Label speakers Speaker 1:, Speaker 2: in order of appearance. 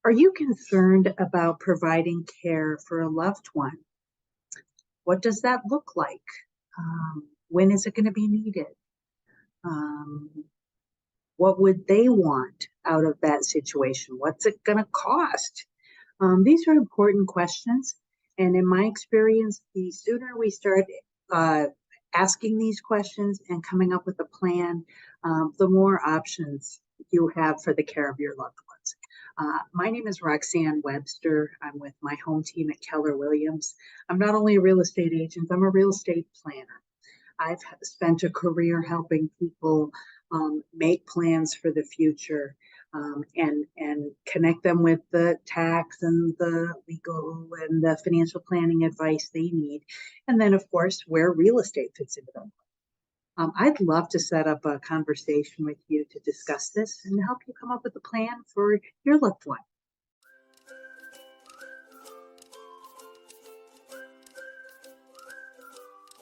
Speaker 1: Are you concerned about providing care for a loved one? What does that look like? When is it going to be needed? Um, what would they want out of that situation? What's it going to cost? These are important questions. And in my experience, the sooner we start asking these questions and coming up with a plan, the more options you have for the care of your loved ones. My name is Roxane Webster. I'm with my home team at Keller Williams. I'm not only a real estate agent, I'm a real estate planner. I've spent a career helping people make plans for the future and connect them with the tax and the legal and the financial planning advice they need. And then, of course, where real estate fits into them. I'd love to set up a conversation with you to discuss this and help you come up with a plan for your loved one.